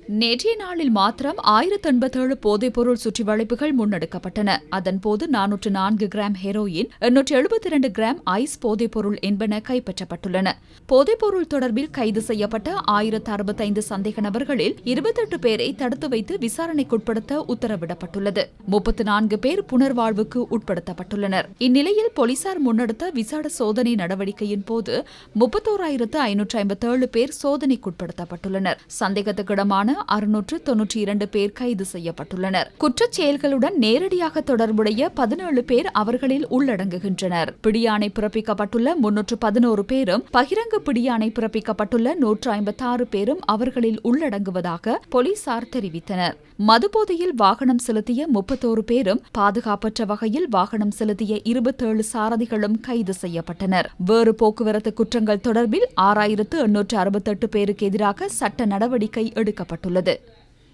நேற்றைய நாளில் மாத்திரம் 1087 போதைப்பொருள் சுற்றி வளைப்புகள் முன்னெடுக்கப்பட்டன. அதன்போது 404 கிராம் ஹெரோயின், 872 கிராம் ஐஸ் போதைப்பொருள் என்பன கைப்பற்றப்பட்டுள்ளன. போதைப்பொருள் தொடர்பில் கைது செய்யப்பட்ட 1065 சந்தேக நபர்களில் 28 பேரை தடுத்து வைத்து விசாரணைக்குட்படுத்த உத்தரவிடப்பட்டுள்ளது. 34 பேர் புனர்வாழ்வுக்கு உட்படுத்தப்பட்டுள்ளனர். இந்நிலையில் போலீசார் முன்னெடுத்த விசேட சோதனை நடவடிக்கையின் போது 31,557 பேர் சோதனைக்குட்படுத்தப்பட்டுள்ளனர். சந்தேகத்துக்கிடமான 692 பேர் கைது செய்யப்பட்டுள்ளனர். குற்றச் செயல்களுடன் நேரடியாக தொடர்புடைய 17 பேர் அவர்களில் உள்ளடங்குகின்றனர். பிடியாணை பிறப்பிக்கப்பட்டுள்ள 311 பேரும், பகிரங்க பிடியாணை பிறப்பிக்கப்பட்டுள்ள 156 பேரும் அவர்களில் உள்ளடங்குவதாக போலீசார் தெரிவித்தனர். மதுபோதையில் வாகனம் செலுத்திய 31 பேரும், பாதுகாப்பற்ற வகையில் வாகனம் செலுத்திய 27 சாரதிகளும் கைது செய்யப்பட்டனர். வேறு போக்குவரத்து குற்றங்கள் தொடர்பில் 6868 பேருக்கு எதிராக சட்ட நடவடிக்கை எடுக்கப்பட்டுள்ளது.